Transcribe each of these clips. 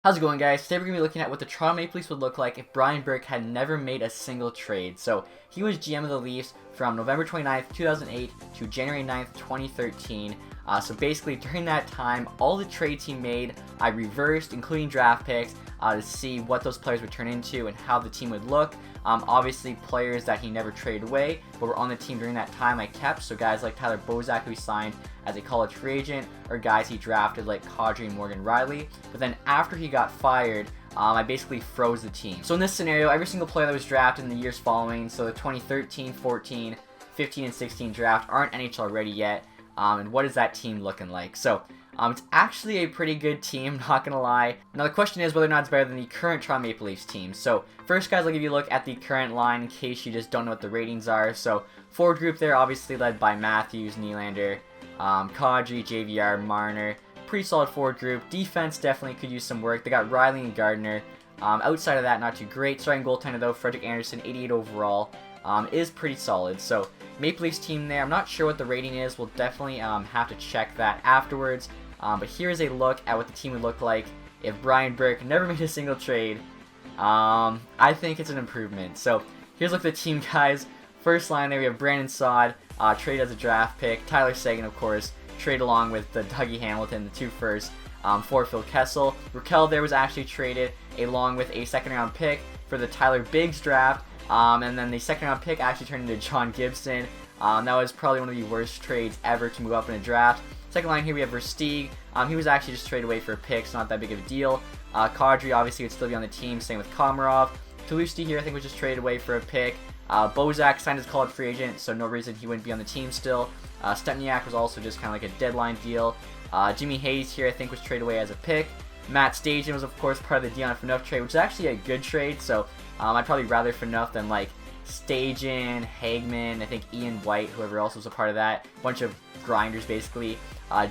How's it going, guys? Today we're going to be looking at what the Toronto Maple Leafs would look like if Brian Burke had never made a single trade. So, he was GM of the Leafs from November 29th, 2008 to January 9th, 2013. So basically, during that time, all the trades he made, I reversed, including draft picks, to see what those players would turn into and how the team would look. Obviously, players that he never traded away, but were on the team during that time I kept. So guys like Tyler Bozak, who he signed as a college free agent, or guys he drafted like Kadri and Morgan Riley. But then after he got fired, I basically froze the team. So in this scenario, every single player that was drafted in the years following, so the 2013, 14, 15, and 16 draft aren't NHL ready yet. And what is that team looking like? So it's actually a pretty good team, not gonna lie. Now the question is whether or not it's better than the current Toronto Maple Leafs team. So first, guys, I'll give you a look at the current line in case you just don't know what the ratings are. So forward group there, obviously led by Matthews, Nylander, Kadri, JVR, Marner. Pretty solid forward group. Defense definitely could use some work. They got Riley and Gardner. Outside of that, not too great. Starting goaltender though, Frederik Andersen, 88 overall, is pretty solid. So Maple Leafs team there. I'm not sure what the rating is. We'll definitely have to check that afterwards. But here's a look at what the team would look like if Brian Burke never made a single trade. I think it's an improvement. So here's a look at the team, guys. First line there, we have Brandon Saad, traded as a draft pick. Tyler Seguin, of course, trade along with the Dougie Hamilton, the 2 firsts, for Phil Kessel. Raquel there was actually traded along with a second-round pick for the Tyler Biggs draft. And then the second-round pick actually turned into John Gibson. That was probably one of the worst trades ever to move up in a draft. Second line here we have Versteeg. He was actually just traded away for a pick, so not that big of a deal. Kadri obviously would still be on the team, same with Komarov. Toulouse here I think was just traded away for a pick. Bozak signed as a college free agent, so no reason he wouldn't be on the team still. Stepniak was also just kind of like a deadline deal. Jimmy Hayes here I think was traded away as a pick. Matt Stajan was of course part of the Dion Phaneuf trade, which is actually a good trade, so I'd probably rather Phaneuf than like Stajan, Hagman, I think Ian White, whoever else was a part of that. Bunch of grinders basically.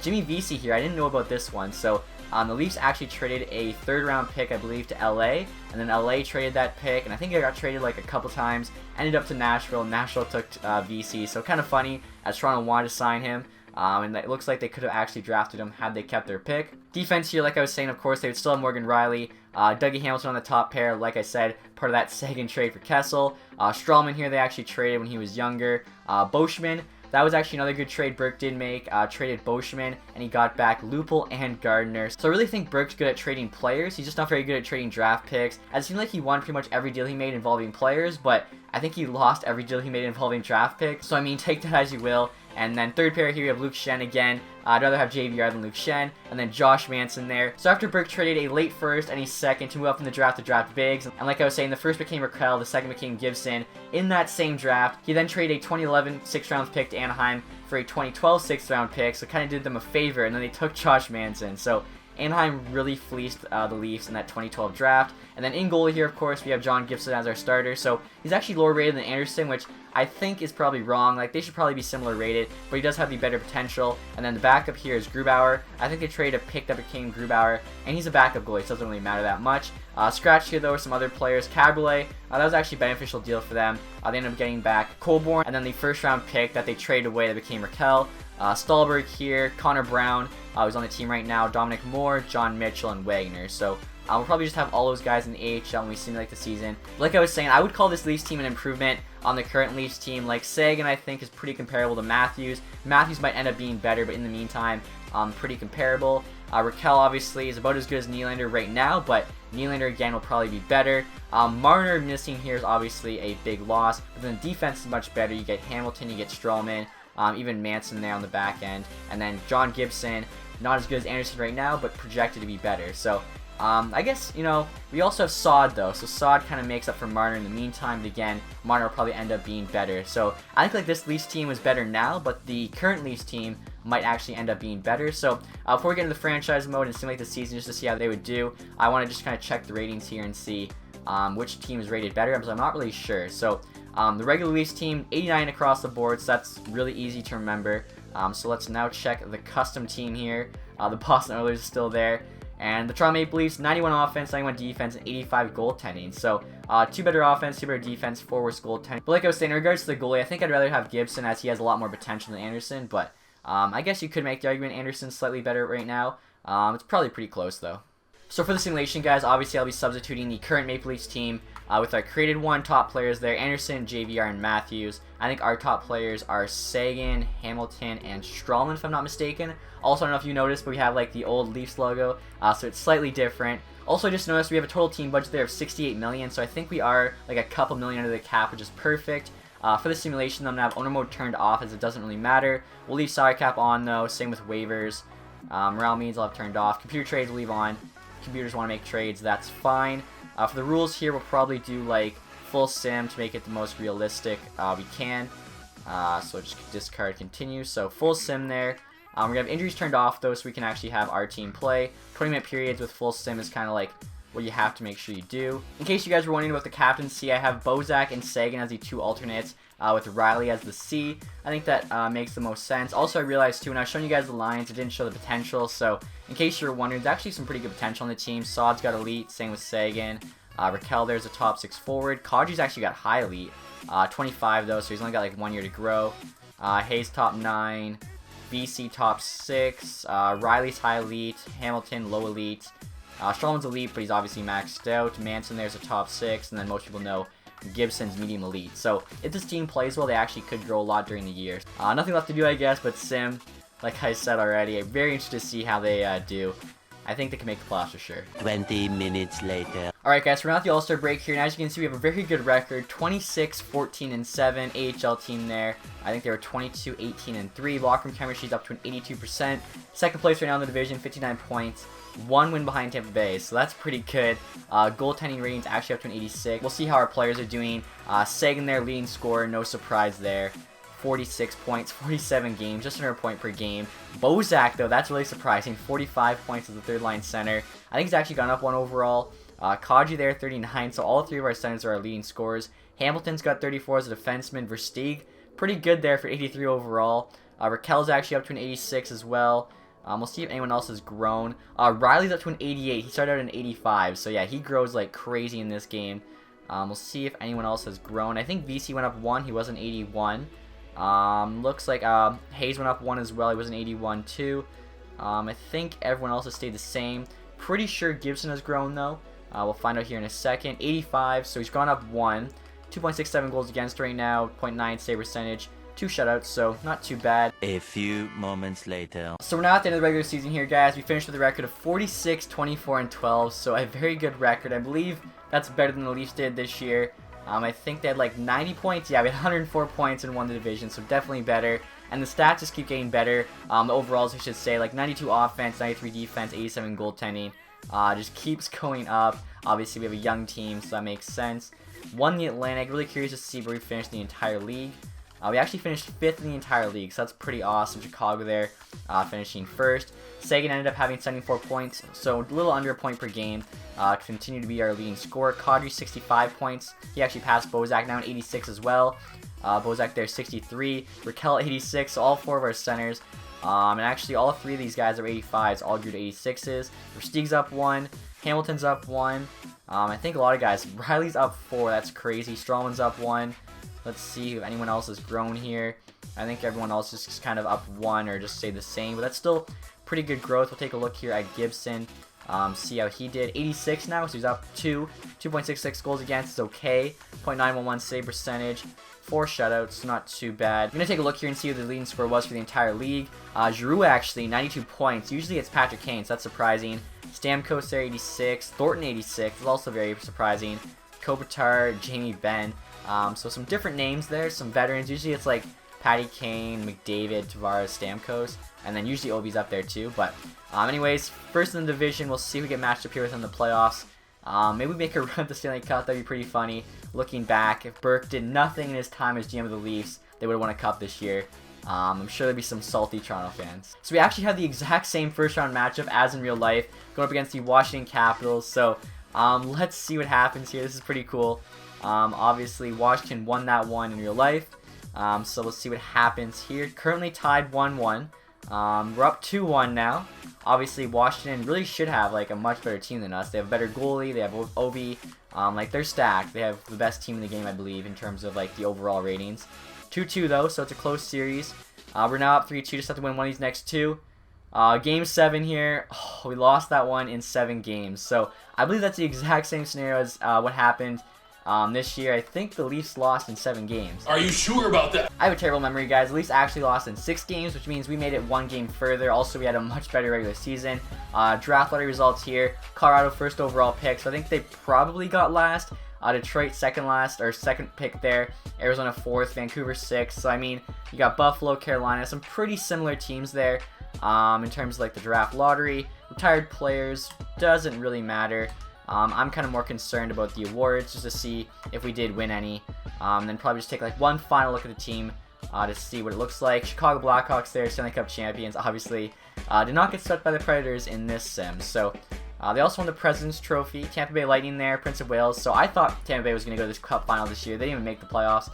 Jimmy Vesey here, I didn't know about this one, so the Leafs actually traded a third-round pick, I believe, to LA, and then LA traded that pick, and I think it got traded like a couple times, ended up to Nashville. Nashville took Vesey, so kind of funny, as Toronto wanted to sign him, and it looks like they could have actually drafted him had they kept their pick. Defense here, like I was saying, of course, they would still have Morgan Riley, Dougie Hamilton on the top pair, like I said, part of that Seguin trade for Kessel. Strawman here they actually traded when he was younger. Boschman, that was actually another good trade Burke did make. Traded Boschman, and he got back Lupul and Gardner. So I really think Burke's good at trading players. He's just not very good at trading draft picks. It seemed like he won pretty much every deal he made involving players, but I think he lost every deal he made involving draft picks. So I mean, take that as you will. And then third pair here, we have Luke Shen again. I'd rather have JVR than Luke Shen. And then Josh Manson there. So after Burke traded a late first and a second to move up in the draft to draft Biggs. And like I was saying, the first became Raquel, the second became Gibson. In that same draft, he then traded a 2011 6th-round pick to Anaheim for a 2012 6th-round pick. So kind of did them a favor. And then they took Josh Manson. So Anaheim really fleeced the Leafs in that 2012 draft. And then in goal here, of course, we have John Gibson as our starter. So he's actually lower rated than Anderson, which I think is probably wrong. Like, they should probably be similar rated, but he does have the better potential. And then the backup here is Grubauer. I think they traded a pick that became Grubauer, and he's a backup goalie, so it doesn't really matter that much. Scratch here, though, are some other players. Cabriolet, that was actually a beneficial deal for them. They ended up getting back Colborne, and then the first-round pick that they traded away that became Raquel. Stallberg here, Connor Brown, who's on the team right now, Dominic Moore, John Mitchell, and Wagner. So we'll probably just have all those guys in the AHL when we simulate the season. Like I was saying, I would call this Leafs team an improvement on the current Leafs team. Like Seguin, I think, is pretty comparable to Matthews. Matthews might end up being better, but in the meantime, pretty comparable. Raquel, obviously, is about as good as Nylander right now, but Nylander, again, will probably be better. Marner missing here is obviously a big loss, but then the defense is much better. You get Hamilton, you get Strawman, even Manson there on the back end, and then John Gibson, not as good as Anderson right now, but projected to be better. So I guess, you know, we also have Saad, though, so Saad kind of makes up for Marner in the meantime, but again, Marner will probably end up being better. So I think like this Leafs team is better now, but the current Leafs team might actually end up being better. So before we get into the franchise mode and simulate the season just to see how they would do, I want to just kind of check the ratings here and see which team is rated better, because I'm not really sure. So the regular Leafs team, 89 across the board, so that's really easy to remember. So let's now check the custom team here. The Boston Oilers is still there. And the Toronto Maple Leafs, 91 offense, 91 defense, and 85 goaltending. So, 2 better offense, 2 better defense, 4 worse goaltending. But like I was saying, in regards to the goalie, I think I'd rather have Gibson, as he has a lot more potential than Anderson. But I guess you could make the argument Anderson's slightly better right now. It's probably pretty close, though. So for the simulation, guys, obviously I'll be substituting the current Maple Leafs team with our created one top players there, Anderson, JVR, and Matthews. I think our top players are Sagan, Hamilton, and Strawman, if I'm not mistaken. Also, I don't know if you noticed, but we have like the old Leafs logo, so it's slightly different. Also, I just noticed we have a total team budget there of $68 million, so I think we are like a couple million under the cap, which is perfect. For the simulation, I'm going to have owner mode turned off as it doesn't really matter. We'll leave salary cap on though, same with waivers. Morale means I'll have turned off. Computer trades we'll leave on. Computers want to make trades, that's fine. For the rules here, we'll probably do like full sim to make it the most realistic we can. So just discard continue. So full sim there. We're going to have injuries turned off though, so we can actually have our team play. 20-minute periods with full sim is kind of like what you have to make sure you do. In case you guys were wondering about the captaincy, I have Bozak and Sagan as the two alternates, with Riley as the C. I think that makes the most sense. Also, I realized too, when I was showing you guys the lines, it didn't show the potential, so in case you were wondering, there's actually some pretty good potential on the team. Saad's got elite, same with Sagan. Raquel there's a top 6 forward. Kadri's actually got high elite, 25 though, so he's only got like 1 year to grow. Hayes top 9. VC top 6, Riley's high elite, Hamilton low elite, Strawman's elite, but he's obviously maxed out. Manson there's a top 6, and then most people know Gibson's medium elite. So if this team plays well, they actually could grow a lot during the year. Nothing left to do, I guess, but sim, like I said already. I'm very interested to see how they do. I think they can make the playoffs for sure. 20 minutes later. Alright guys, we're at the All-Star break here, and as you can see, we have a very good record. 26, 14, and 7 AHL team there. I think they were 22, 18, and 3. Locker room chemistry's up to an 82%. Second place right now in the division, 59 points. 1 win behind Tampa Bay, so that's pretty good. Goaltending ratings actually up to an 86. We'll see how our players are doing. Sagan there, leading scorer, no surprise there. 46 points, 47 games, just under a point per game. Bozak, though, that's really surprising. 45 points as the third line center. I think he's actually gone up 1 overall. Kadri there, 39, so all 3 of our centers are our leading scorers. Hamilton's got 34 as a defenseman. Versteeg, pretty good there for 83 overall. Raquel's actually up to an 86 as well. We'll see if anyone else has grown. Riley's up to an 88. He started out an 85, so yeah, he grows like crazy in this game. We'll see if anyone else has grown. I think VC went up 1. He was an 81. Looks like Hayes went up 1 as well. He was an 81 too. I think everyone else has stayed the same. Pretty sure Gibson has grown though. We'll find out here in a second. 85, so he's gone up 1. 2.67 goals against right now. 0.9 save percentage. 2 shutouts, so not too bad. A few moments later. So we're now at the end of the regular season here, guys. We finished with a record of 46, 24, and 12, so a very good record. I believe that's better than the Leafs did this year. I think they had like 90 points. Yeah, we had 104 points and won the division, so definitely better. And the stats just keep getting better. The overalls, I should say, like 92 offense, 93 defense, 87 goaltending. Just keeps going up. Obviously, we have a young team, so that makes sense. Won the Atlantic. Really curious to see where we finished the entire league. We actually finished 5th in the entire league, so that's pretty awesome. Chicago there, finishing 1st. Sagan ended up having 74 points, so a little under a point per game. Continue to be our leading scorer. Kadri, 65 points. He actually passed Bozak, now an 86 as well. Bozak there, 63. Raquel, 86, so all 4 of our centers. And actually, all 3 of these guys are 85s, all grew to 86s. Versteeg's up 1. Hamilton's up 1. I think a lot of guys. Riley's up 4, that's crazy. Strawman's up 1. Let's see if anyone else has grown here. I think everyone else is just kind of up 1 or just stay the same, but that's still pretty good growth. We'll take a look here at Gibson, see how he did. 86 now, so he's up 2. 2.66 goals against is okay. 0.911 save percentage. 4 shutouts, not too bad. I'm going to take a look here and see who the leading scorer was for the entire league. Giroux actually, 92 points. Usually it's Patrick Kane, so that's surprising. Stamkos there, 86. Thornton, 86. Is also very surprising. Kopitar, Jamie Benn. So some different names there, some veterans. Usually it's like Patty Kane, McDavid, Tavares, Stamkos, and then usually Obi's up there too. But anyways, first in the division, we'll see if we get matched up here within the playoffs. Maybe we make a run at the Stanley Cup. That'd be pretty funny. Looking back, if Burke did nothing in his time as GM of the Leafs, they would have won a cup this year. I'm sure there'd be some salty Toronto fans. So we actually have the exact same first round matchup as in real life, going up against the Washington Capitals. So let's see what happens here. This is pretty cool. Obviously, Washington won that one in real life. So let's see what happens here. Currently tied 1-1. We're up 2-1 now. Obviously, Washington really should have like a much better team than us. They have a better goalie. They have Obi. Like they're stacked. They have the best team in the game, I believe, in terms of like the overall ratings. 2-2 though, so it's a close series. We're now up 3-2. Just have to win one of these next 2. Game 7 here, we lost that one in 7 games. So I believe that's the exact same scenario as what happened this year. I think the Leafs lost in 7 games. Are you sure about that? I have a terrible memory, guys. The Leafs actually lost in 6 games, which means we made it 1 game further. Also, we had a much better regular season. Draft lottery results here. Colorado first overall pick, so I think they probably got last. Detroit second last, or second pick there. Arizona 4th, Vancouver 6th. So, I mean, you got Buffalo, Carolina, some pretty similar teams there in terms of like the draft lottery. Retired players, doesn't really matter. I'm kind of more concerned about the awards, just to see if we did win any. Then probably just take like one final look at the team to see what it looks like. Chicago Blackhawks there, Stanley Cup champions, obviously did not get swept by the Predators in this sim. So they also won the President's Trophy. Tampa Bay Lightning there, Prince of Wales. So I thought Tampa Bay was going to go to this Cup final this year. They didn't even make the playoffs.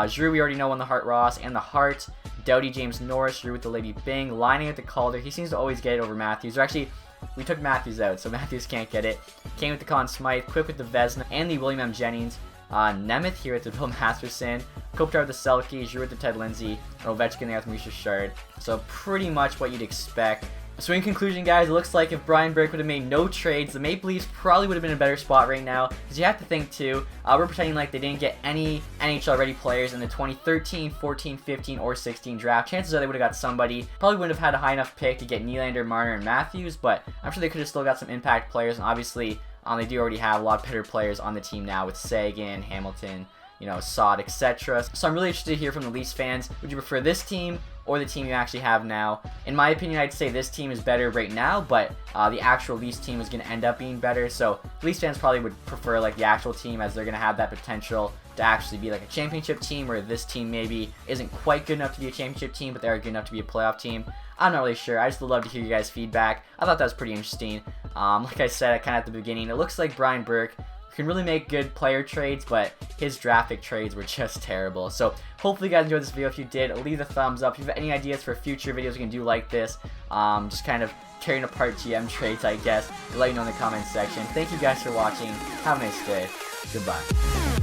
Giroux, we already know, won the Hart Ross and the Hart. Doughty, James Norris, Giroux with the Lady Bing, lining at the Calder. He seems to always get it over Matthews. Or actually, we took Matthews out, so Matthews can't get it. Kane with the Conn Smythe, Quick with the Vezina, and the William M. Jennings. Nemeth here with the Bill Masterson, Kopitar with the Selke, Giroux with the Ted Lindsay, and Ovechkin there with Maurice Richard. So pretty much what you'd expect. So in conclusion, guys, it looks like if Brian Burke would have made no trades, the Maple Leafs probably would have been in a better spot right now. Because you have to think, too, we're pretending like they didn't get any NHL-ready players in the 2013, 14, 15, or 16 draft. Chances are they would have got somebody. Probably wouldn't have had a high enough pick to get Nylander, Marner, and Matthews, but I'm sure they could have still got some impact players. And obviously, they do already have a lot better players on the team now with Sagan, Hamilton, you know, Sod, etc. So I'm really interested to hear from the Leafs fans. Would you prefer this team or the team you actually have now? In my opinion, I'd say this team is better right now, but the actual Leafs team is going to end up being better. So Leafs fans probably would prefer like the actual team, as they're going to have that potential to actually be like a championship team, where this team maybe isn't quite good enough to be a championship team, but they're good enough to be a playoff team. I'm not really sure. I just would love to hear you guys' feedback. I thought that was pretty interesting. Like I said kind of at the beginning, it looks like Brian Burke can really make good player trades, but his draft pick trades were just terrible. So hopefully you guys enjoyed this video. If you did, leave a thumbs up. If you have any ideas for future videos we can do like this, just kind of tearing apart GM trades, I guess, let me know in the comments section. Thank you guys for watching. Have a nice day. Goodbye.